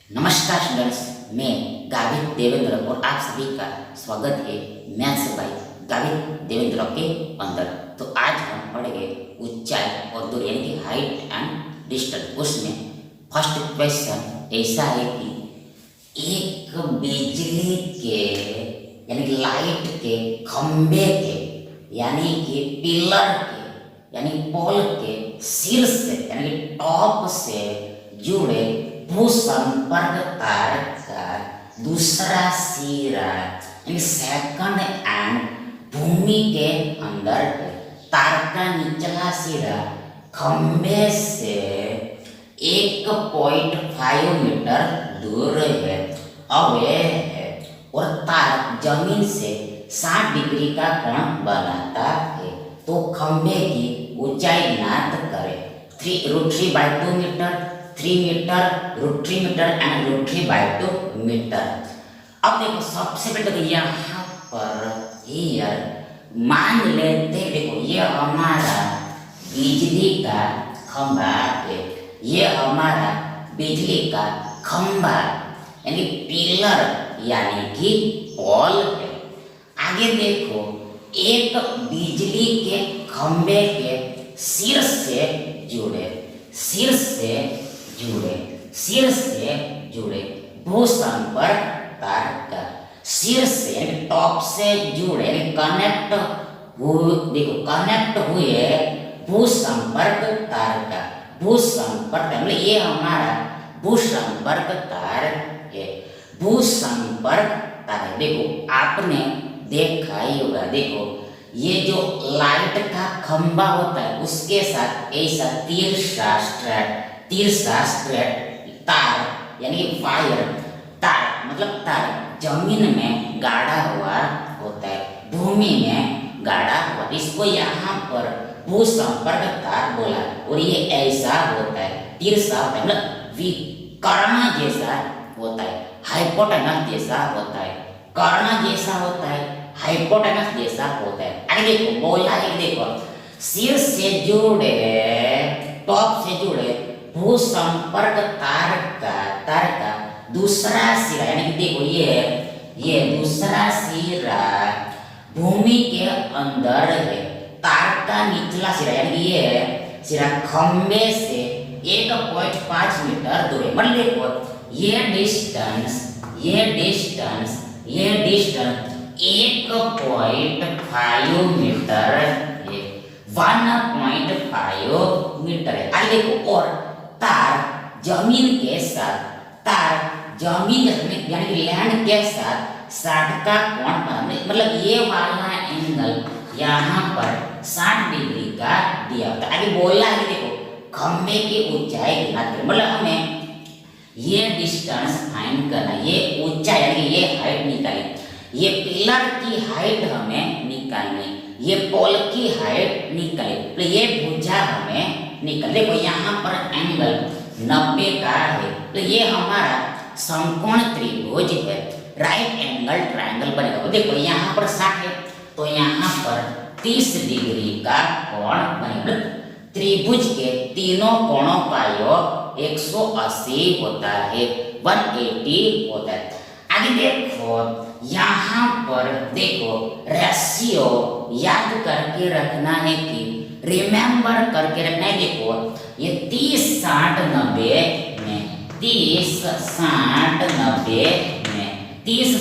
नमस्कार स्टूडेंट्स, मैं गावित देवेंद्र और आप सभी का स्वागत है मैथ्स बाय गावित देवेंद्र के अंदर। तो आज हम पढ़ेंगे ऊंचाई और दूरी यानी कि हाइट एंड डिस्टेंस। उसमें फर्स्ट क्वेश्चन ऐसा है कि एक बिजली के यानी कि लाइट के खंबे के यानी कि पिलर के यानी पोल के शीर्ष से यानी कि टॉप से जुड़े भूसंपर्क तार का दूसरा सिरा यानी सेकंड एंड भूमि के अंदर तार का निचला सिरा खंबे से 1.5 मीटर दूर है, अवय है और तार जमीन से 60 डिग्री का कोण बनाता है। तो खंबे की ऊंचाई ज्ञात करें। 3√3/2 metre, 3 metre, √3 metre and √3/2 metre. अब देखो सबसे पहले तो यहाँ पर हियर मान लेते, देखो ये हमारा बिजली का खंभा है, ये हमारा बिजली का खंभा यानी पिलर यानी कि पोल है। आगे देखो एक बिजली के खंभे के शीर्ष से जुड़े भूसंपर्क तार का शीर्ष से टॉप से जुड़े कनेक्ट हुए भूसंपर्क तार का भूसंपर्क मतलब ये हमारा भूसंपर्क तार है। भूसंपर्क तार देखो आपने देखा ही होगा, देखो ये जो लाइट का खंबा होता है उसके साथ ऐसा तिरछा स्ट्रेट तार यानी वायर तार मतलब तार जमीन में गाड़ा हुआ होता है, भूमि में गाड़ा हुआ, इसको यहाँ पर भूसंपर्क तार बोला। और ये ऐसा होता है, तिरछा होता है मतलब विकर्ण जैसा होता है, हाइपोटेनस जैसा होता है, कर्ण जैसा होता है, हाइपोटेनस जैसा होता है। आगे देखो बोला है, देखो शीर्ष से जुड़े टॉप से जुड़े भूसंपर्क तार का दूसरा सिरा यानी कि देखो ये दूसरा सिरा भूमि के अंदर है, तार का निचला सिरा यानी कि ये सिरा खंबे से 1.5 मीटर दूर है। मतलब देखो ये डिस्टेंस 1.5 मीटर है, 1.5 मीटर है। आगे देखो और तार जमीन यानी कि लैंड के साथ 60 का कोण बनाने मतलब ये वाला एंगल यहाँ पर 60 डिग्री का दिया होता है। आगे बोला है देखो खंबे की ऊंचाई ज्ञात करें, मतलब हमें ये डिस्टेंस फाइंड करना, ये ऊंचाई यानी ये हाइट निकालें, ये पिलर की हाइट हमें निकालनी, ये पोल की हाइट निकाले, तो ये भुजा हमें निकाल। देखो यहाँ पर एंगल 90 का है, तो ये हमारा समकोण त्रिभुज है, राइट एंगल ट्रायंगल बनेगा। देखो यहाँ पर 60 है तो यहाँ पर 30 डिग्री का कोण बनेगा। त्रिभुज के तीनों कोणों का योग 180 होता है, 180 होता है। आगे देखो यहाँ पर देखो रेशियो याद करके रखना है कि रिमेंबर करके रखना है। देखो ये 30 60 90 में 30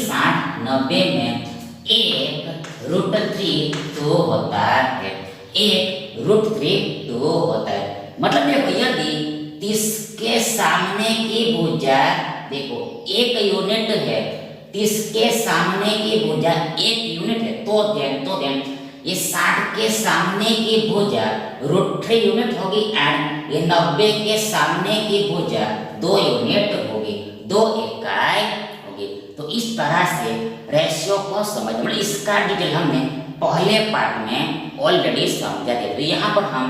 60 90 में 1√3 2 होता है, 1√3 2 होता है। मतलब देखो यदि 30 के सामने की भुजा देखो 1 यूनिट है, 30 के सामने की भुजा 1 यूनिट है, तो देन ये 60 के सामने की भुजा √3 यूनिट होगी एंड ये 90 के सामने की भुजा 2 यूनिट होगी, 2 इकाई होगी। तो इस तरह से रेशियो को समझ मतलब इसका डिटेल हमने पहले पार्ट में ऑलरेडी समझा थे, तो यहाँ पर हम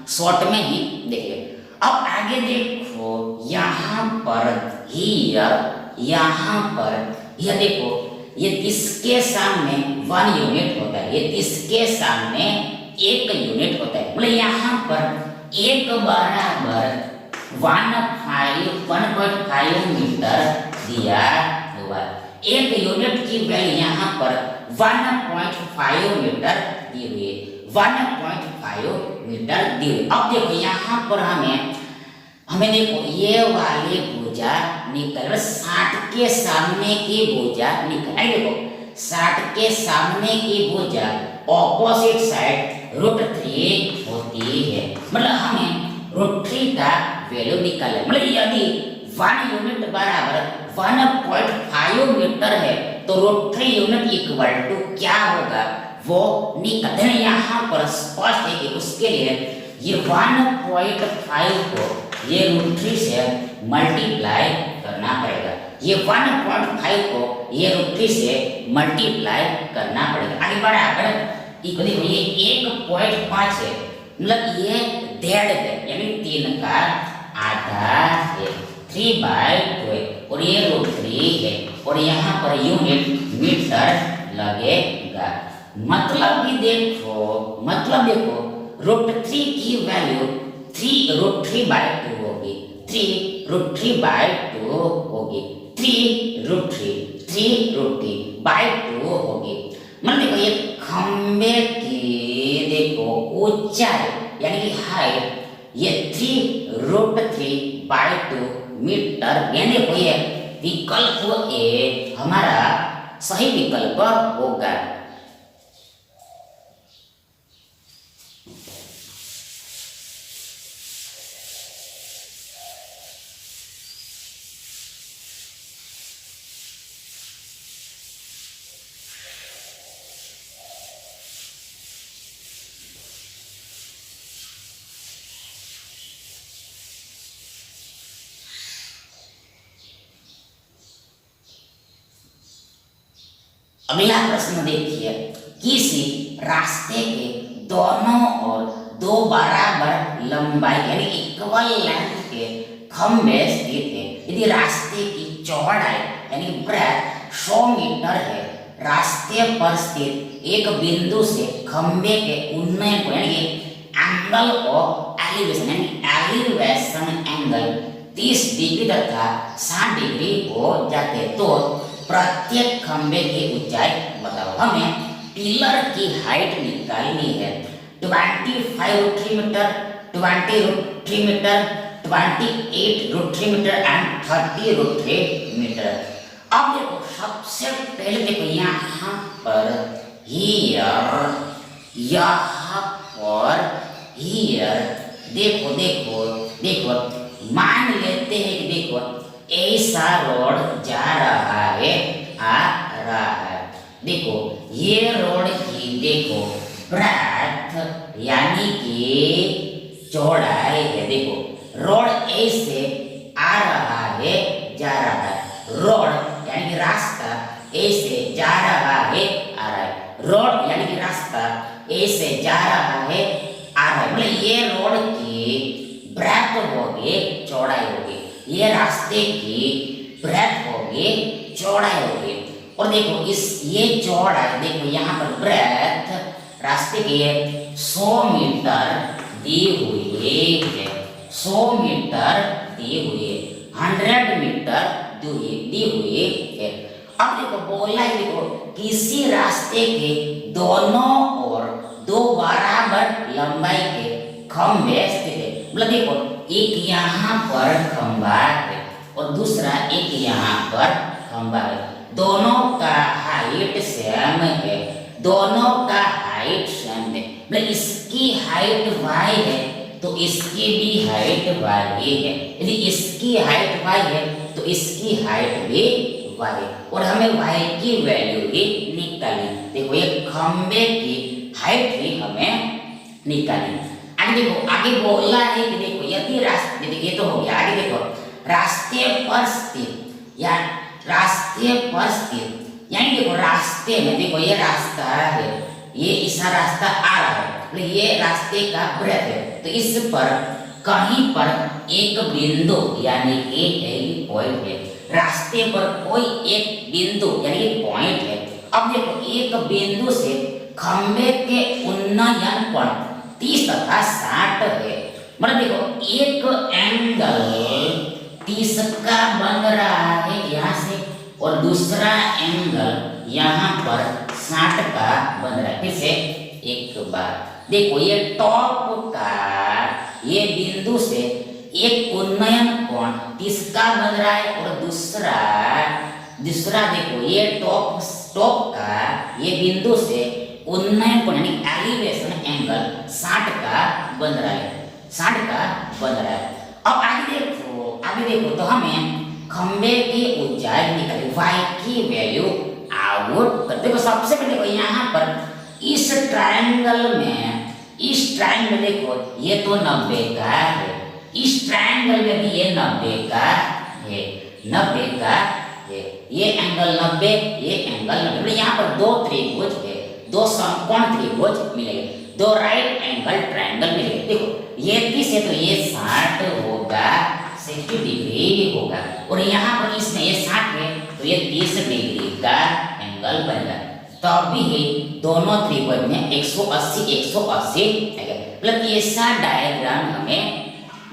शॉर्ट में ही देखेंगे। अब आगे देखो यहाँ पर यह देखो ये 30 के सामने 1 यूनिट होता है, ये 30 के सामने 1 यूनिट होता है, मतलब यहाँ पर 1 बराबर 1.5 मीटर दिया हुआ। एक यूनिट की वैल्यू यहाँ पर 1.5 मीटर दी हुई है, 1.5 मीटर दी हुई। अब देखो यहाँ पर हमें देखो ये वाली भुजा निकल 60 के सामने की भुजा निकल। देखो 60 के सामने की भुजा ऑपोजिट साइड √3 होती है। मतलब हमें √3 का वैल्यू निकालना है। मतलब यदि 1 यूनिट बराबर 1.5 मीटर है तो √3 यूनिट इक्वल टू क्या होगा वो निकालते हैं। यहाँ पर स्पष्ट है कि उसके लिए ये 1.5 को ये √3 से मल्टीप्लाई करना पड़ेगा। ये 1.5 को ये √3 से मल्टीप्लाई करना पड़ेगा। आगे बराबर इक्वल ये 1.5 है, मतलब ये डेढ़ है, यानी 3 का आधा है, 3/2 है, और ये √3 है, और यहाँ पर यूनिट मीटर लगेगा। मतलब देखो √3 की वैल्यू √3/2 होगी, 3√3/2 होगी, 3√3/2 होगी। मतलब देखो ये खंबे की देखो ऊंचाई यानी कि हाइट ये 3√3/2 मीटर, यानी देखो ये विकल्प ए हमारा सही विकल्प होगा। अगला प्रश्न देखिए, किसी रास्ते के दोनों ओर 2 बराबर लंबाई यानी इक्वल लेंथ के खंभे स्थित है। यदि रास्ते की चौड़ाई यानी ब्रेथ 100 मीटर है, रास्ते पर स्थित एक बिंदु से खंभे के उन्नयन को यानी एंगल ऑफ एलिवेशन यानी एलिवेशन एंगल 30 डिग्री तथा 60 डिग्री हो जाते, तो प्रत्येक खंबे की ऊंचाई बताओ। हमें पिलर की हाइट निकालनी है, 25√3 metre, 20√3 metre, 28√3 metre and 30√3 metre. अब देखो सबसे पहले देखो यहाँ पर हियर देखो मान लेते हैं कि देखो ऐसा रोड जा रहा है, आ रहा है। देखो ये रोड की देखो ब्रेथ यानी कि चौड़ाई है। देखो रोड ऐसे आ रहा है, जा रहा है, रोड यानी कि रास्ता ऐसे जा रहा है, आ रहा है, रोड यानी कि रास्ता ऐसे जा रहा है, आ रहा है। मतलब ये रोड की ब्रेथ होगी, चौड़ाई होगी, ये रास्ते की ब्रेथ होगी, चौड़ाई होगी। और देखो ये चौड़ाई देखो यहाँ पर ब्रेथ रास्ते की 100 मीटर दी हुई है, 100 मीटर दी हुई है, 100 मीटर दी हुई है। अब देखो बोला है देखो किसी रास्ते के दोनों ओर 2 बराबर लंबाई के खंभे स्थित है। मतलब देखो एक यहाँ पर खंभा है और दूसरा एक यहाँ पर खंभा है, दोनों का हाइट सेम है, दोनों का हाइट सेम है। मतलब इसकी हाइट y है तो इसकी भी हाइट y है, यदि इसकी हाइट y है तो इसकी हाइट भी y है, और हमें y की वैल्यू ही निकालनी। देखो ये खंभे की हाइट भी हमें निकालनी। आगे देखो आगे बोला है कि देखो यदि रास्ते देखिए ये तो हो गया। आगे देखो रास्ते पर स्थित यानी देखो रास्ते में देखो ये रास्ता है, ये ऐसा रास्ता आ रहा है, तो ये रास्ते का ब्रेथ है, तो इस पर कहीं पर एक बिंदु यानी एक पॉइंट है, रास्ते पर कोई एक बिंदु यानी पॉइंट है। अब देखो एक बिंदु से खंबे के उन्नयन कोण 30 तथा 60 है। मतलब देखो एक एंगल 30 का बन रहा है यहाँ से और दूसरा एंगल यहाँ पर 60 का बन रहा है। फिर से एक बार देखो ये टॉप का ये बिंदु से एक उन्नयन कोण 30 का बन रहा है और दूसरा देखो ये टॉप का ये बिंदु से उन्नयन कोण यानी एलिवेशन एंगल 60 का बन रहा है, 60 का बन रहा है। अब आगे देखो तो हमें खंबे की ऊंचाई निकाली y की वैल्यू आउट कर। देखो सबसे पहले देखो यहाँ पर इस ट्रायंगल में देखो ये तो 90 का है, इस ट्रायंगल में भी ये 90 का है, 90 का है, ये एंगल 90, ये एंगल 90। यहाँ पर दो त्रिभुज है, दो समकोण त्रिभुज मिलेंगे, दो राइट एंगल ट्रायंगल मिलेंगे। देखो ये 30 है तो ये 60 होगा, 60 डिग्री होगा और यहाँ पर इसमें ये 60 है तो ये 30 डिग्री का एंगल बनेगा। तो अभी दोनों त्रिभुज में 180 180 मतलब ऐसा डायग्राम हमें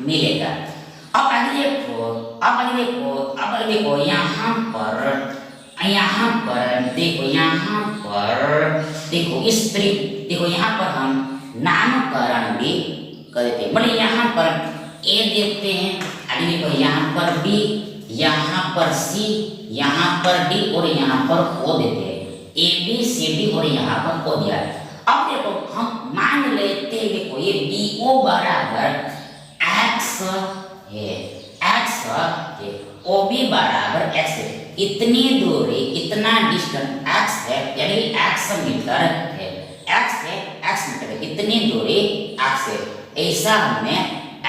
मिलेगा। अब आगे देखो यहाँ पर देखो इस देखो यहाँ पर हम नामकरण भी कर देते हैं। मतलब यहाँ पर ए देखते हैं, आगे देखो यहाँ पर बी, यहाँ पर सी, यहाँ पर डी और यहाँ पर ओ देते हैं, ए बी सी डी और यहाँ पर ओ दिया। अब देखो हम मान लेते हैं देखो ये बी ओ बराबर एक्स है, एक्स है, ओ बी बराबर एक्स है, इतनी दूरी इतना डिस्टेंस एक्स है यानी एक्स मीटर है, एक्स है एक्स मीटर है, इतनी दूरी एक्स है, ऐसा हमने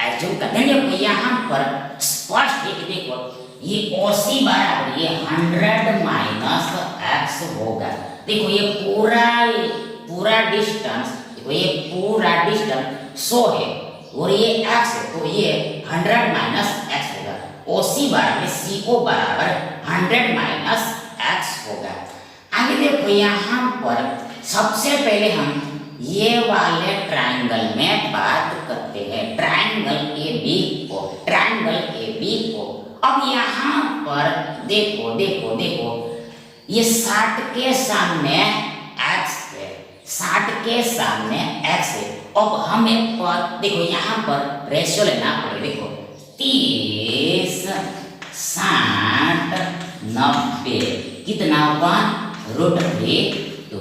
एज्यूम कर देंगे। यहाँ पर स्पष्ट है कि देखो ये OC बराबर ये 100 माइनस एक्स होगा। देखो ये पूरा डिस्टेंस, देखो ये पूरा डिस्टेंस 100 है और ये एक्स है तो ये 100 माइनस एक्स होगा। OC बराबर CO बराबर 100 माइनस एक्स होगा। आगे देखो यहाँ पर सबसे पहले हम ये वाले ट्रायंगल में बात करते हैं, ट्रायंगल AB को। अब यहाँ पर देखो ये 60 के सामने x है, 60 के सामने x है। अब हमें देखो यहाँ पर रेशियो लेना पड़ेगा। देखो 30 60 90 कितना होगा √3 2,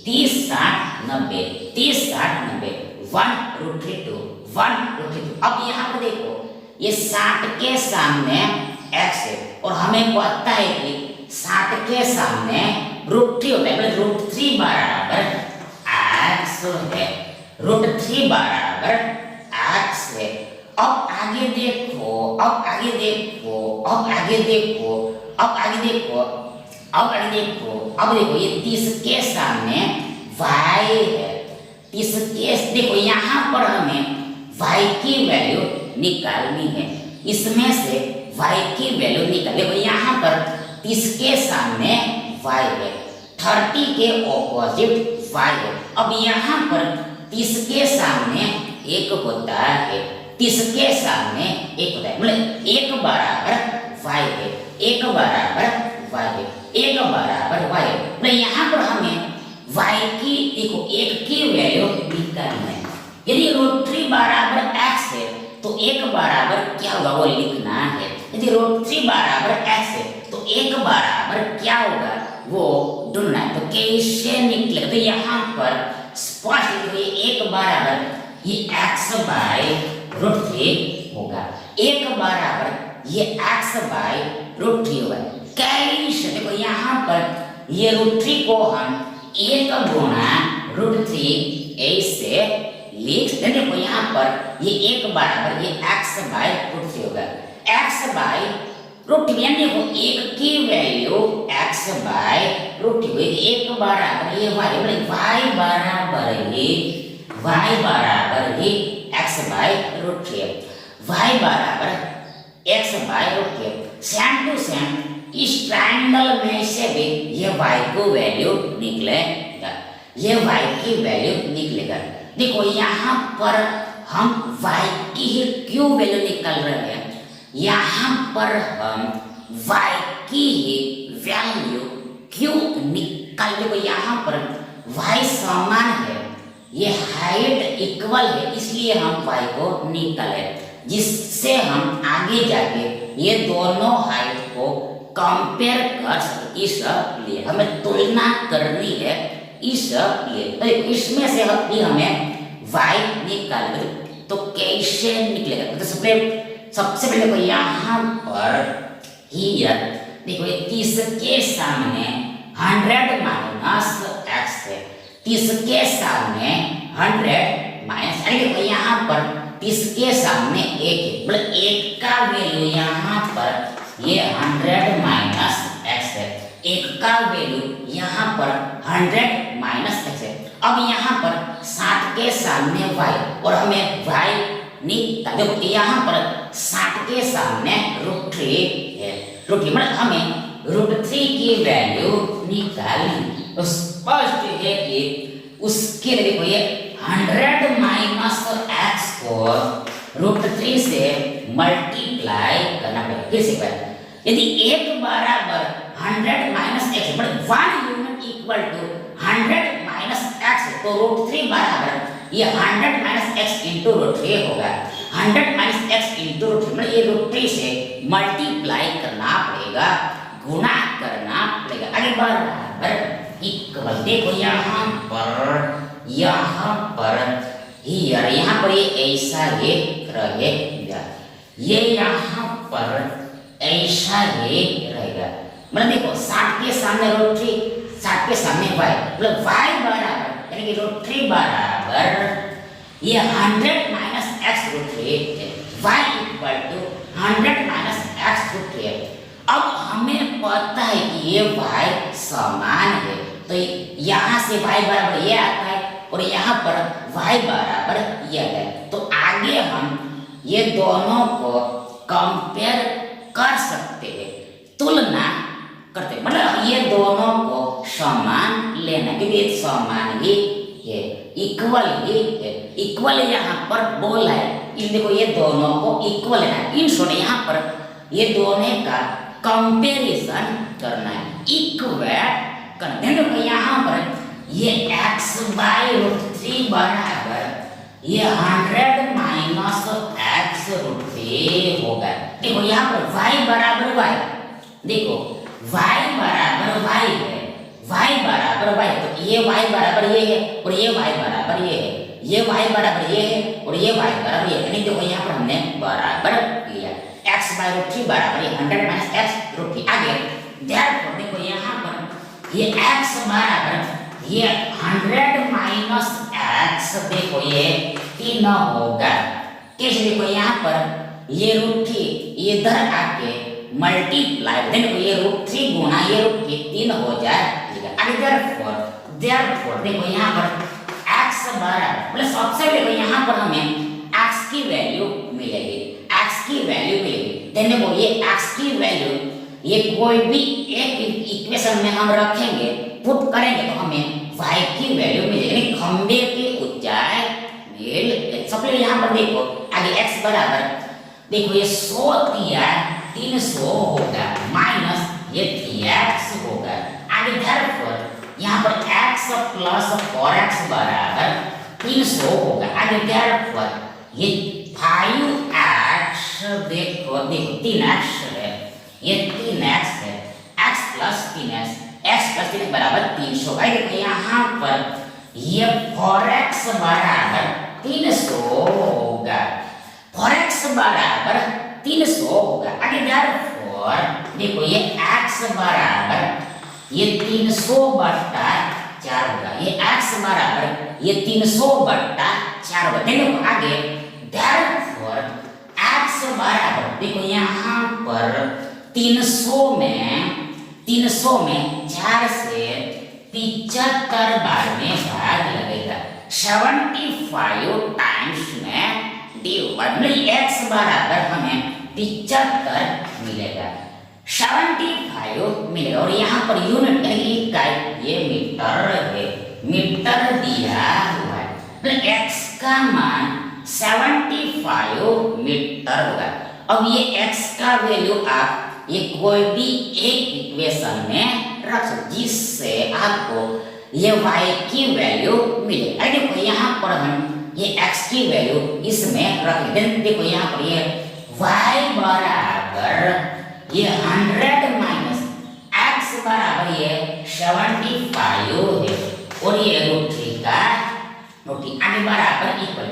30 60 90 30 60 90 1√3 2 1√3 2। अब यहाँ पर देखो ये 60 के सामने x है और हमें पता है कि 60 के सामने √3 होता है, √3 बराबर x है, √3 बराबर x है। अब आगे देखो ये 30 के सामने y है, 30 के देखो यहाँ पर हमें y की वैल्यू निकालनी है, इसमें से y की वैल्यू निकाल। देखो यहाँ पर 30 के सामने y है, 30 के ऑपोजिट y है। अब यहाँ पर 30 के सामने एक होता है, 30 के सामने एक होता है, मतलब एक बराबर y है, एक बराबर y है, एक बराबर y है। मतलब यहाँ पर हमें y की देखो एक की वैल्यू निकालनी है। यदि √3 बराबर x है तो एक बराबर क्या होगा वो लिखना है। यदि √3 बराबर x है तो एक बराबर क्या होगा वो ढूंढना है। तो कैसे निकलेगा? तो यहाँ पर स्पष्ट ये एक बराबर ये x बाय √3 होगा, एक बराबर ये x बाय √3 होगा। कैसे देखो यहाँ पर ये √3 को हम एक गुणा √3 ऐसे लिख सकते। देखो यहाँ पर ये एक बराबर ये x बाय √3 होगा, x बाय √3 यानी देखो एक की वैल्यू x बाय √3 हुई, एक बराबर ये y बराबर ही x बाय √3, y बराबर x by √3। Same to same इस ट्रायंगल में से भी ये y को वैल्यू निकलेगा, ये y की वैल्यू निकलेगा। देखो यहाँ पर हम y की ही क्यों वैल्यू निकाल रहे हैं, यहाँ पर हम y की ही वैल्यू क्यों निकाल, देखो यहाँ पर y समान है, ये हाइट इक्वल है, इसलिए हम y को निकाले, जिससे हम आगे जाके ये दोनों हाइट को कंपेयर कर सके, इसलिए हमें तुलना करनी है, इसलिए तो इसमें से भी हमें y निकालेंगे। तो कैसे निकलेगा, तो सबसे पहले देखो यहाँ पर हियर देखो 30 के सामने 100 माइनस x है, 30 के सामने 100 माइनस, देखो यहाँ पर 30 के सामने 1 है, मतलब 1 का वैल्यू यहाँ पर ये 100 माइनस x है, 1 का वैल्यू यहाँ पर 100 माइनस x है। अब यहाँ पर 60 के सामने y और हमें y निकाल, देखो यहाँ पर 60 के सामने √3 है, √3 मतलब हमें √3 की वैल्यू निकालनी, तो स्पष्ट है कि उसके लिए देखो ये 100 माइनस x को √3 से मल्टीप्लाई करना पड़ेगा। फिर से यदि 1 बराबर 100 माइनस x मतलब 1 unit equal to 100 minus x, तो √3 बराबर ये 100 माइनस x इंटू √3 होगा, 100 माइनस x इंटू √3 मतलब ये √3 से मल्टीप्लाई करना पड़ेगा, गुणा करना पड़ेगा, आगे बराबर इक्वल, देखो यहाँ पर हियर यहाँ पर ये ऐसा ये रहेगा, ये यहाँ पर ऐसा ये रहेगा, मतलब देखो 60 के सामने √3, 60 के सामने y, मतलब y बराबर यानी कि √3 बराबर ये 100 माइनस x √3 है, y equal to 100 minus x √3 है। अब हमें पता है कि ये y समान है, तो यहाँ से y बराबर ये आता है और यहाँ पर y बराबर ये आता है, तो आगे हम ये दोनों को कंपेयर कर सकते हैं, तुलना करते, मतलब ये दोनों को समान लेना, क्योंकि ये समान ही है, इक्वल ही है, इक्वल यहाँ पर बोला है, इन देखो ये दोनों को इक्वल लेना, इन शॉर्ट यहाँ पर ये दोनों का कंपैरिजन करना है, इक्वेट करना है। देखो यहाँ पर ये x बाई √3 बराबर ये 100 माइनस x √3 होगा, देखो यहाँ पर y बराबर y, देखो y बराबर y है, y बराबर y, तो ये y बराबर ये है और ये y बराबर ये है, ये y बराबर ये है और ये y बराबर ये है, देखो यहाँ पर हमने बराबर लिया, x बाई √3 बराबर ये 100 माइनस x √3, आगे therefore देखो यहाँ पर ये x बराबर ये 100 माइनस x, देखो ये 3 होगा, कैसे, देखो यहाँ पर ये √3 इधर आके मल्टीप्लाई, देखो ये √3 गुना ये √3 3 हो जाएगा, आगे therefore देखो यहाँ पर x बराबर, मतलब सबसे देखो यहाँ पर हमें x की वैल्यू मिलेगी, x की वैल्यू मिलेगी, देखो ये x की वैल्यू ये कोई भी एक इक्वेशन में हम रखेंगे, पुट करेंगे तो हमें y की वैल्यू मिलेगी, खंबे की ऊंचाई मिल, सबसे यहाँ पर देखो आगे x बराबर, देखो ये 100 दिया 300 होगा, माइनस ये 3x होगा, आगे therefore यहाँ पर x प्लस 4x बराबर 300 होगा, आगे therefore ये 5x, देखो 3x है, ये 3x है, x प्लस 3x बराबर 300, देखो यहाँ पर ये 4x बराबर 300 होगा, 4x बराबर 300 होगा, आगे therefore देखो ये x बराबर ये 300 बट्टा 4 होगा, ये x बराबर ये 300 बट्टा 4 होगा, देखो आगे therefore x बराबर देखो यहाँ पर 300 में 4 से 75 बार में भाग लगेगा, 75 टाइम्स में डिवाइड, x बराबर हमें 75 मिलेगा, 75 मिलेगा, और यहाँ पर यूनिट इकाई ये मीटर है, मीटर दिया हुआ है, x का मान 75 मीटर होगा। अब ये x का वैल्यू आप ये कोई भी एक इक्वेशन में रख सकते जिससे आपको ये y की वैल्यू मिले। देखो यहाँ पर हम ये x की वैल्यू इसमें रख लेते। देखो यहाँ पर ये y बराबर ये 100 माइनस x बराबर ये 75 है और ये √3 का √3 आगे बराबर इक्वल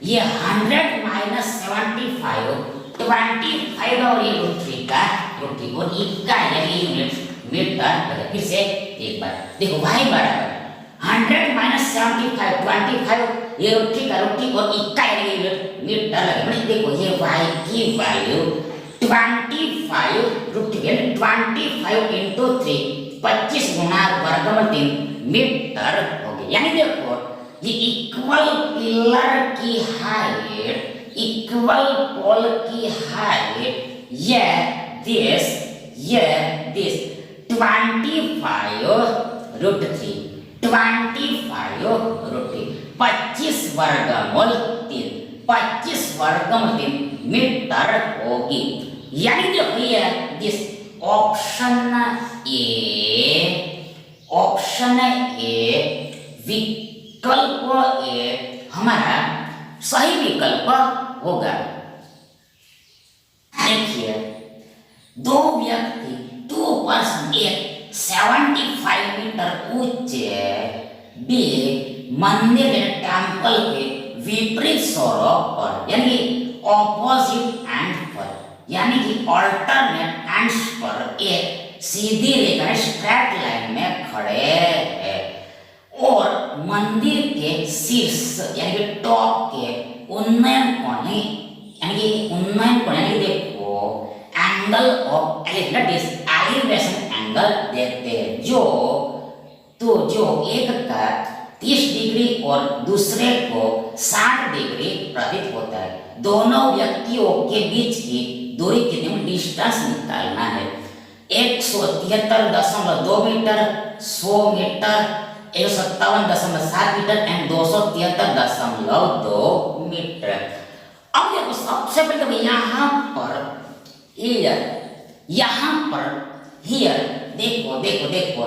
ये 100 माइनस 75 25 और ये √3 का √3 और इकाई यानी यूनिट मीटर। फिर से एक बार देखो y बराबर 100 माइनस 75 25 ये √3 का √3 और इकाई यानी यूनिट मीटर लगे। देखो ये y की वैल्यू 25 √3 25 इंटू 3 25 गुना वर्गमूल 3 मीटर हो गया। यानी देखो ये इक्वल पिलर की हाइट इक्वल पोल की हाइट ये दिस 25 √3 25 √3 25 वर्गमूल 3 25 वर्गमूल 3 मीटर होगी। यानी देखो ये दिस ऑप्शन ए विकल्प ए हमारा सही विकल्प होगा। देखिए दो व्यक्ति 2 पर्सन एक 75 मीटर ऊंचे बे मंदिर टेम्पल के विपरीत स्वरूप पर यानी ऑपोजिट एंड पर यानी कि ऑल्टरनेट एंड्स पर एक सीधी रेखा स्ट्रेट लाइन में खड़े हैं और मंदिर के शीर्ष यानी कि टॉप के उन्नयन कोण यानी देखो एंगल ऑफ एलिवेशन एंगल देखते हैं जो एक का 30 डिग्री और दूसरे को 60 डिग्री प्रतीत होता है। दोनों व्यक्तियों के बीच की दूरी कितनी डिस्टेंस निकालना है। 173.2 metre 100 metre 157.7 metre and 273.2 metre. अब देखो सबसे पहले तो यहाँ पर हियर देखो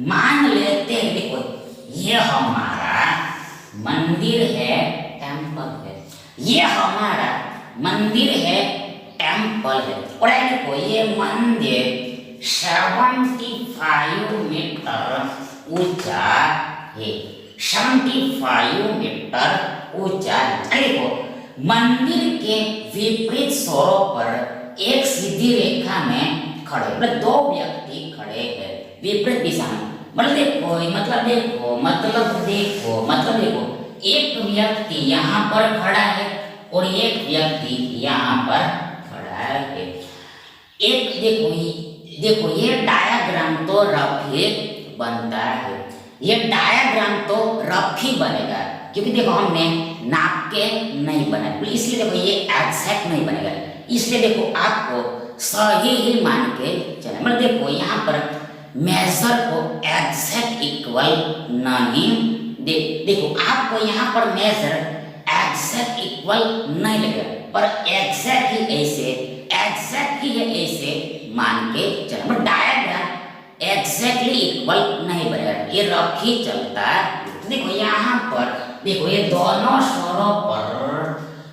मान लेते हैं। देखो ये हमारा मंदिर है टेम्पल है ये हमारा मंदिर है टेम्पल है और देखो ये मंदिर 75 मीटर ऊंचा है 75 मीटर ऊंचा है। देखो मंदिर के विपरीत स्वरूप पर एक सीधी रेखा में खड़े मतलब दो व्यक्ति खड़े हैं विपरीत दिशा में। मतलब देखो एक व्यक्ति यहाँ पर खड़ा है और एक व्यक्ति यहाँ पर खड़ा है। एक देखो ये डायग्राम तो रफ ही बनता है। ये डायग्राम तो रफ ही बनेगा क्योंकि देखो हमने नाप के नहीं बनाया इसलिए देखो ये एग्जैक्ट नहीं बनेगा। इसलिए देखो आपको सही ही मान के चले मतलब देखो यहाँ पर मेजर को एग्जैक्ट इक्वल नहीं देखो आपको यहाँ पर मेजर एग्जैक्ट इक्वल नहीं लगेगा पर एग्जैक्ट ही ऐसे मान के चले मतलब डायग्राम एग्जैक्टली इक्वल नहीं बनेगा ये रफ ही चलता है। देखो यहाँ पर देखो ये दोनों छोरों पर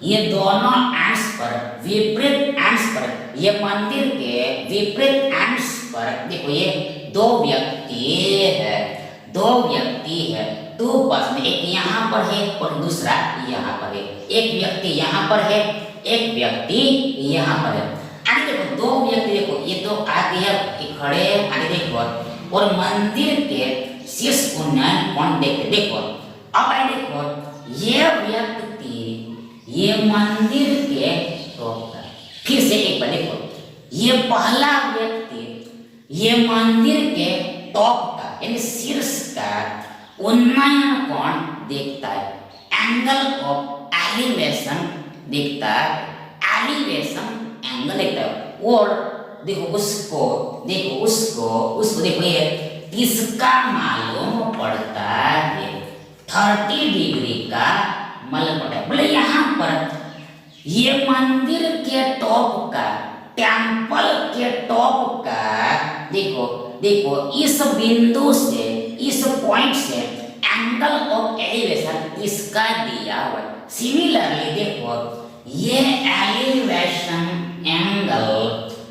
ये दोनों एंड्स पर विपरीत एंड्स पर ये मंदिर के विपरीत एंड्स पर देखो ये दो व्यक्ति है 2 पर्सन एक यहाँ पर है और दूसरा यहाँ पर है। एक व्यक्ति यहाँ पर है एक व्यक्ति यहाँ पर है। आगे देखो दो व्यक्ति देखो ये तो आगे है खड़े आगे देखो और मंदिर के शीर्ष उन्नयन कोण देखते देखो। अब आगे देखो ये व्यक्ति ये मंदिर के टॉप पर फिर से एक बार देखो ये पहला व्यक्ति ये मंदिर के टॉप का यानी शीर्ष का उन्नयन कोण देखता है एंगल ऑफ एलिवेशन देखता है एलिवेशन एंगल देखता है और देखो उसको देखो ये इसका मालूम पड़ता है 30 डिग्री का मालूम पड़ता है। बोले यहाँ पर ये मंदिर के टॉप का, टेम्पल के टॉप का, देखो देखो इस बिंदु से, इस पॉइंट से एंगल ऑफ एलिवेशन इसका दिया हुआ है। सिमिलरली देखो ये एलिवेशन एंगल,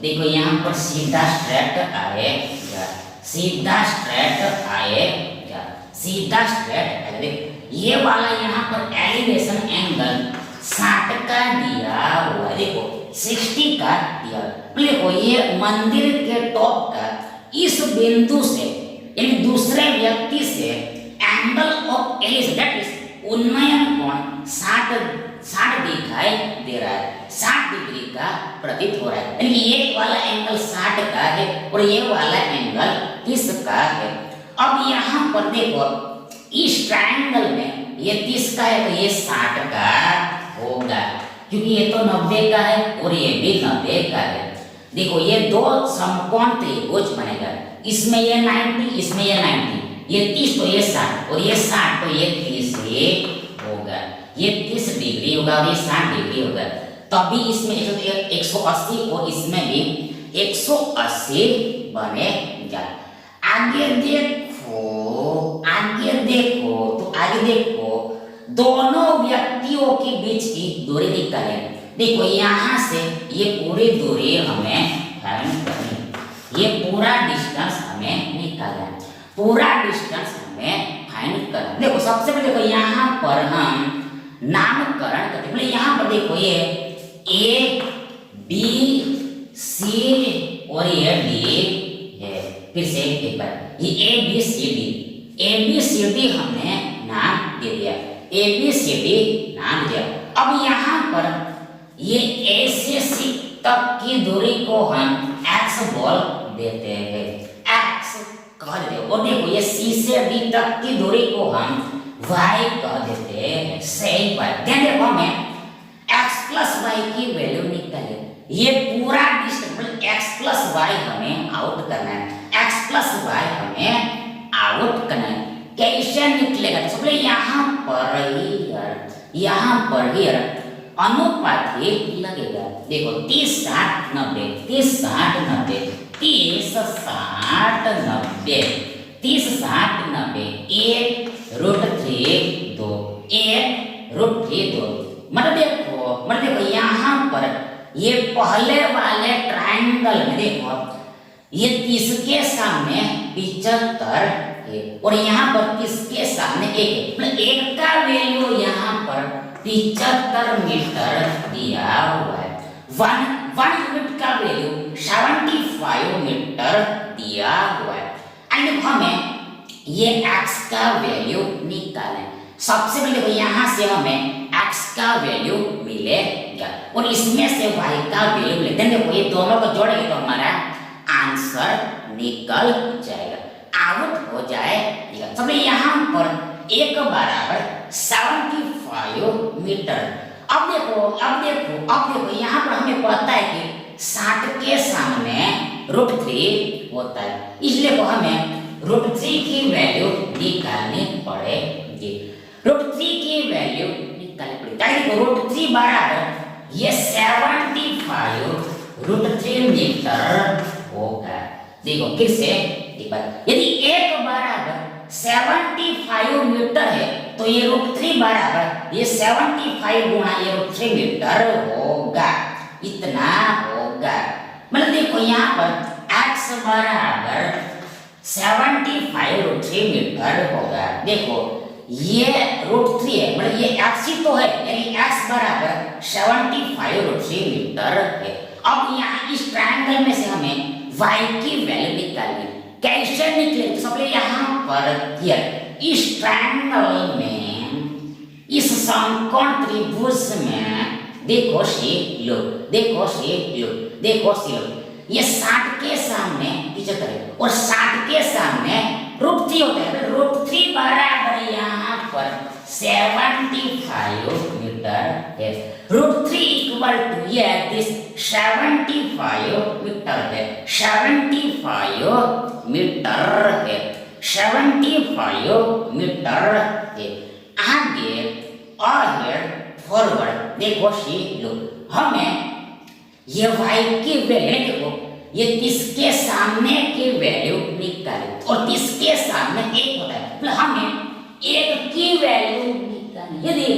देखो यहाँ पर सीधा स्ट्रेट आएगा, सीधा स्ट्रेट आएगा, सीधा स्ट्रेट आएगा। देखो ये वाला यहाँ पर एलिवेशन एंगल 60 का दिया हुआ है, देखो 60 का दिया हुआ है। देखो ये मंदिर के टॉप का इस बिंदु से, यानी दूसरे व्यक्ति से angle of elevation that is उन्नयन कोण 60 दिखाई दे रहा है, 60 डिग्री का प्रतीत हो रहा है। यानी ये वाला एंगल 60 का है और ये वाला एंगल 30 का है। अब यहाँ पर देखो इस ट्रायंगल में ये 30 का है तो ये 60 का होगा, क्योंकि ये तो 90 का है और ये भी 90 का है। देखो ये दो समकोण त्रिभुज बनेगा, इसमें ये 90, इसमें ये 90, ये 30 तो ये 60 और ये 60 तो ये 30 ही होगा, ये 30 डिग्री होगा और ये 60 डिग्री होगा। तभी इसमें 180 और इसमें भी 180 बनेगा। आगे देखो, आगे देखो तो आगे देखो दोनों व्यक्तियों के बीच की दूरी निकालें। देखो यहाँ से ये पूरी दूरी हमें फाइंड करनी, ये पूरा डिस्टेंस हमें निकालना है, पूरा डिस्टेंस हमें फाइंड करना। देखो सबसे पहले देखो यहाँ पर हम नामकरण करते हैं। यहाँ पर देखो ये ए बी सी और ये डी है, फिर से एक बार ये ए बी सी डी हमने नाम दे दिया, ए बी सी डी नाम दिया। अब यहाँ पर ये ए से सी तक की दूरी को हम एक्स बोल देते हैं, एक्स कह देते हैं। और देखो ये सी से डी तक की दूरी को हम y कह देते हैं, सही बात। ध्यान देखो हमें x प्लस वाई की वैल्यू निकाले, ये पूरा डिस्टेंस x प्लस वाई हमें आउट करना है, x प्लस वाई हमें आउट करना है। कैसे निकलेगा? तो सबसे यहाँ पर ही अनुपात ही लगेगा। देखो 30 60 90, 30 60 90, 30 60 90, 30 60 90, 1√3 2, 1√3 2। मतलब देखो यहाँ पर ये पहले वाले ट्रायंगल में देखो ये 30 के सामने 75 है और यहाँ पर 30 के सामने 1 है, मतलब 1 का वैल्यू यहाँ पर 75 मीटर दिया हुआ है। 1 यूनिट का वैल्यू 75 मीटर दिया हुआ है। एंड हमें ये x का वैल्यू निकालें। सबसे पहले देखो यहाँ से हमें x का वैल्यू मिलेगा और इसमें से y का वैल्यू मिलेगा। देखो ये दोनों को जोड़ेंगे तो हमारा आंसर निकल जाएगा, आउट हो जाएगा। सबसे यहाँ पर 1 बराबर 75 मीटर। अब देखो यहाँ पर हमें पता है कि 60 के सामने √3 होता है, इसलिए तो हमें √3 की वैल्यू निकालनी पड़ेगी, √3 की वैल्यू निकालनी पड़ेगी। देखो √3 बराबर ये 75 √3 मीटर होगा। देखो फिर से एक बार, यदि 1 बराबर 75 मीटर है तो ये √3 बराबर ये 75 गुणा ये √3 मीटर होगा, इतना होगा। मतलब देखो यहाँ पर x बराबर 75 √3 मीटर होगा। देखो ये √3 है, मतलब ये x ही तो है, यानी x बराबर 75 √3 मीटर है। अब यहाँ इस ट्रायंगल में से हमें y की वैल्यू निकालनी, कैसे निकले? तो सबसे यहाँ पर इस ट्रायंगल में, इस समकोण त्रिभुज में देखो सी लो, ये 60 के सामने 75 है और 60 के सामने √3 होता है, √3 बराबर यहाँ पर 75 मीटर है। √3 इक्वल टू ये दिस 75 मीटर है, 75 मीटर है, 75 मीटर है। आगे फॉरवर्ड। देखो सी लो, हमें ये y की वैल्यू देखो, ये 30 के सामने की वैल्यू निकाले और 30 के सामने 1 होता है, मतलब हमें 1 की वैल्यू निकालनी। यदि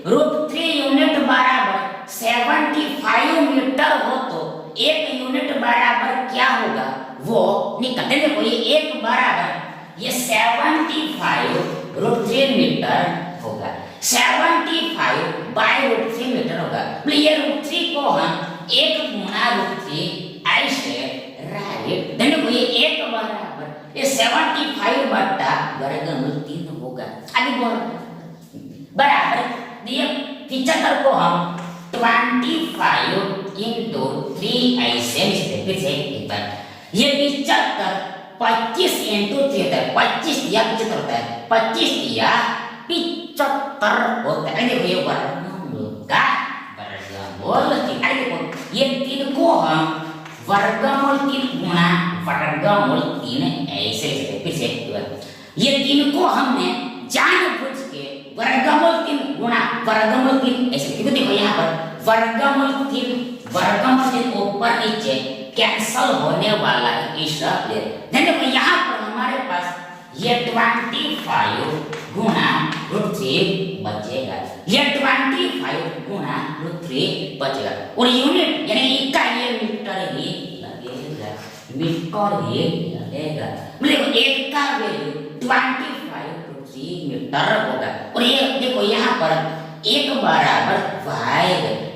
√3 यूनिट बराबर 75 मीटर हो तो 1 यूनिट बराबर क्या होगा वो निकालते। देखो ये 1 बराबर ये 75 √3 मीटर होगा, 75 बाय √3 मीटर होगा, मतलब ये √3 को हम 1 गुना √3 ऐसे राइट। देखो ये 1 बराबर ये 75 बटा वर्गमूल 3 होगा। आगे बोल बराबर ये 75 को हम 25 into 3 ऐसे लिखते। फिर से एक बार ये 75 25 into 3 होता है, 25 या 75 होता है, 25 या 75 होता है। देखो ये वर्गमूल का वर्गमूल 3। देखो ये 3 को हम वर्गमूल 3 गुणा वर्गमूल 3 ऐसे लिखते। फिर से ये 3 को हमने जानबूझ के वर्गमूल 3 गुणा वर्गमूल 3 ऐसे लिखते। देखो यहाँ पर वर्गमूल 3 ऊपर नीचे कैंसल होने वाला है इस ले। देखो यहाँ पर हमारे पास ये 25 गुणा √3 बचेगा, ये 25 गुणा √3 बचेगा और यूनिट यानी इकाई ये मीटर ही लगेगा, मीटर ही लगेगा। मतलब 1 का वैल्यू 25 √3 मीटर होगा। और ये देखो यहाँ पर 1 बराबर y,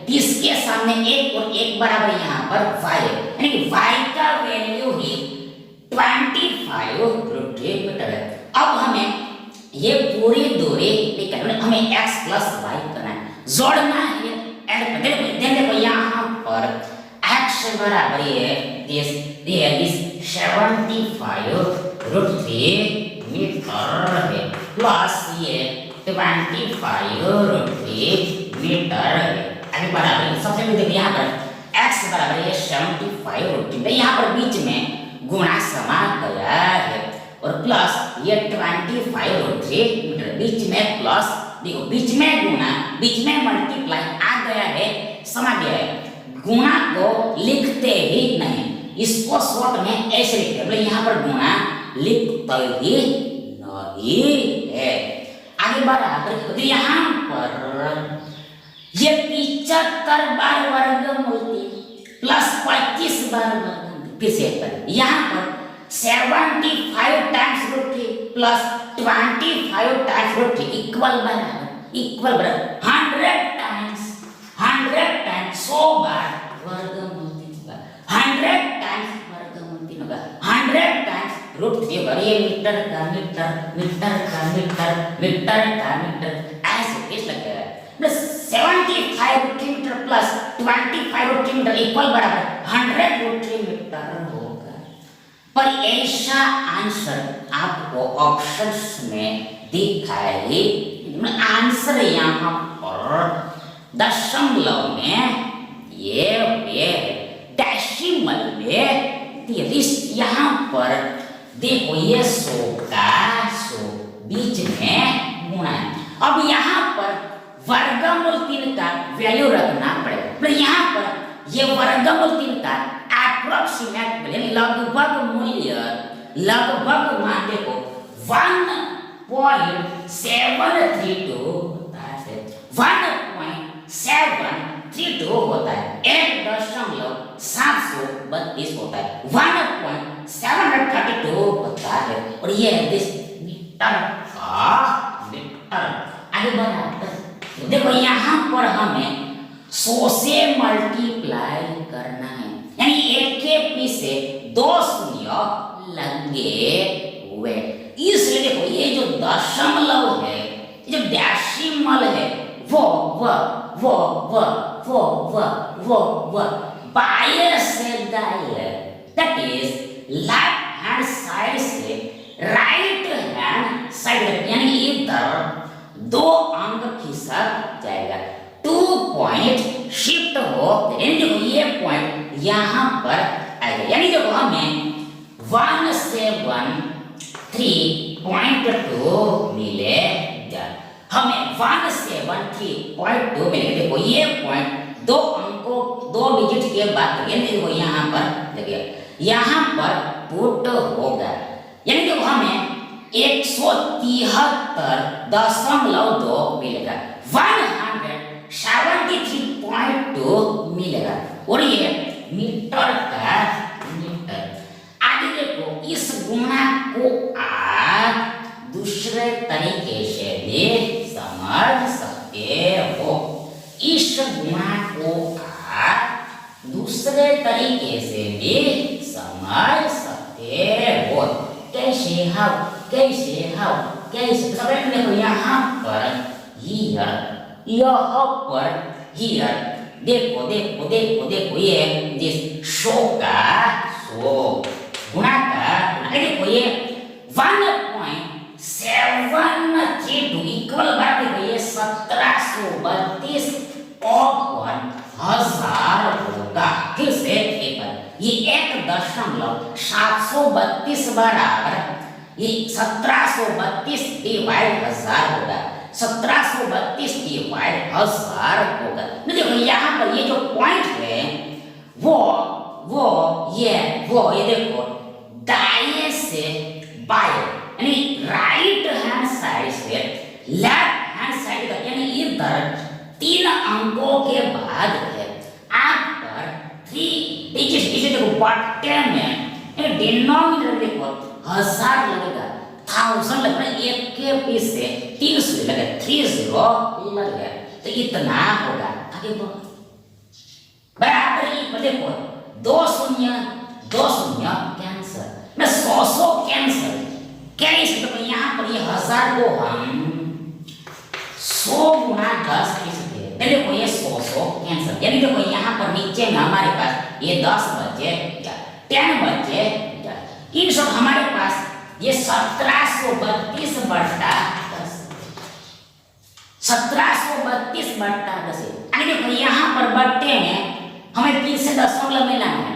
30 के सामने 1 और 1 बराबर यहाँ पर y, यानी कि y का वैल्यू ही 25 √3 मीटर है। अब हमें ये पूरी दूरी निकालनी, हमें x plus y करना है, जोड़ना है ऐड कर। देखो यहाँ पर x बराबर ये 75 √3 मीटर है प्लस ये 25 √3 मीटर है। आगे बराबर सबसे पहले देखो यहाँ पर x बराबर ये 75 √3, यहाँ पर बीच में गुणा समा गया है और प्लस ये 25 √3 मीटर, बीच में प्लस, देखो बीच में गुणा बीच में मल्टीप्लाई आ गया है, समा गया है। गुणा को लिखते ही नहीं, इसको शॉर्ट में ऐसे लिखते हैं, मतलब यहाँ पर गुणा लिखते ही नहीं है। आगे बराबर यहाँ पर ये 75 बार वर्गमूल 3 प्लस 25 बार वर्गमूल, फिर से यहाँ पर 75 टाइम्स √3 प्लस 25 टाइम्स √3 इक्वल बराबर 100 टाइम्स 100 बार वर्गमूल 3 होगा, 100 टाइम्स वर्गमूल 3 होगा, 100 टाइम्स √3 होगा। ये मीटर का मीटर, मीटर का मीटर, मीटर का मीटर ऐसे इस लगेगा। Plus 75 √3 metre plus 25 √3 metre equal बराबर 100 √3 मीटर होगा। पर ऐसा आंसर आपको ऑप्शंस में दिखाई, आंसर यहाँ पर दशमलव में ये डेसिमल में यहाँ पर देखो ये 100 का 100 बीच में गुणा है। अब यहाँ पर वर्गमूल 3 का वैल्यू रखना पड़ेगा, मतलब यहाँ पर ये वर्गमूल 3 का अप्रोक्सीमेट लगभग मूल्य, लगभग मान देखो 1.732 होता है, 1.732 होता है, 1.732 होता है, 1.732 होता है और ये मीटर का मीटर। आगे बढ़ाते देखो यहाँ पर हमें 100 से मल्टीप्लाई करना है, यानी एक के पीछे 2 शून्य लगे हुए, इसलिए देखो ये जो दशमलव है, जो डेसिमल है वो बाएं से दाएं, that is left hand side से राइट हैंड साइड, यानी इधर 2 अंक खिसक जाएगा, 2 पॉइंट शिफ्ट हो, यानी देखो ये पॉइंट यहाँ पर आएगा, यानी देखो हमें 173.2 मिलेगा। हमें 173.2 मिलेगा। देखो ये पॉइंट दो अंकों, दो डिजिट के बाद यानी देखो यहाँ पर देखिए यहाँ पर पुट होगा, यानी देखो हमें 173.2 मिलेगा, 173.2 मिलेगा। और ये मीटर का मीटर। आगे देखो इस गुणा को आप दूसरे तरीके से भी समझ सकते हो। इस गुणा को आप दूसरे तरीके से भी समझ सकते हो। कैसे हम सबसे देखो यहाँ पर हियर, यहाँ पर हियर, देखो ये जिस शो का शो गुणा का देखो ये 1.732 इक्वल बराबर देखो ये 1732 अपन 1000 होगा। फिर से पेपर ये 1.732 बराबर ये 1732 डिवाइड 1000 होगा, 1732 डिवाइड 1000 होगा। देखो यहाँ पर ये जो पॉइंट है वो ये देखो दाएं से बाएं यानी राइट हैंड साइड से लेफ्ट हैंड साइड तक यानी इधर 3 अंकों के बाद है। आफ्टर 3 डिजिट इसे देखो बट्टे में डिनोमिनेटर देखो 1000 लगेगा, 1000 लगेगा, एक के पीछे 300 लगेगा, 30 लगेगा, तो इतना होगा। आगे बढ़ो बराबर देखो 2 शून्य कैंसर में 100 कैंसर कैसे, तो यहाँ पर ये 1000 को हम 100 गुना 10 कैसे देखो ये 100 कैंसर, यानी देखो यहाँ पर नीचे में हमारे पास ये 10 बचे या 10 बचे या इन सब हमारे पास ये 1732 बटा 10 यानी देखो यहाँ पर बट्टे में हमें फिर से दशमलव में लाना है,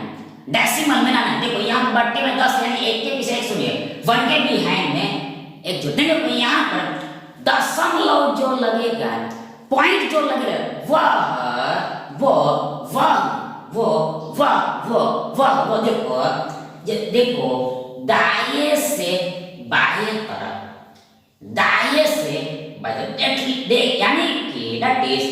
डेसिमल में लाना है। देखो यहाँ बट्टे में 10 यानी एक के पीछे 1 शून्य, 1 के बिहाइंड में एक जो देखो यहाँ पर दशमलव जो लगेगा, पॉइंट जो लगेगा वो देखो दाएं से बाएं तरफ, यानी कि that is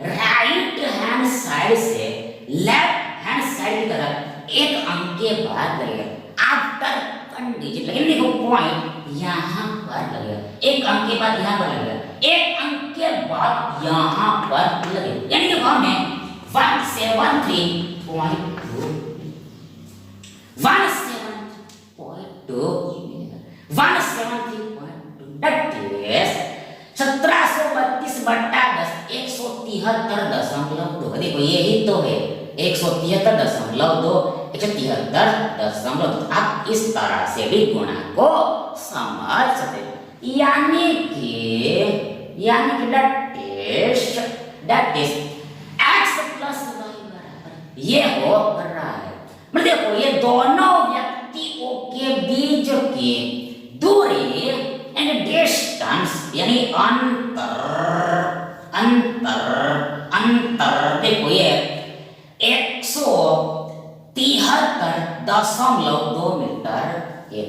right hand side से लेफ्ट हैंड साइड की तरफ एक अंक के बाद लगेगा। आफ्टर 1 डिजिट लेकिन देखो पॉइंट यहाँ पर लगेगा, एक अंक के बाद यहाँ पर लगेगा, एक अंक के बाद यहाँ पर लगेगा, यानी देखो हमें 173.2 that is 1732 बटा 10 173.2। देखो यही तो है 173.2 173.2। आप इस तरह से भी गुणा को समझ सकते, यानी कि that is x plus y बराबर ये हो रहा है। मतलब देखो ये दोनों व्यक्तियों के बीच की दूरी एंड डिस्टेंस यानी अंतर देखो ये 173.2 मीटर है,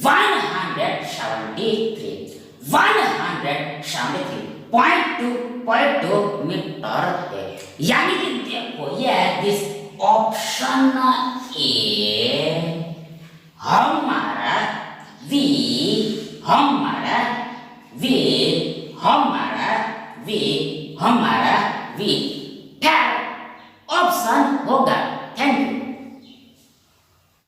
173.2 मीटर है, यानी कि देखो ये दिस ऑप्शन ए हमारा V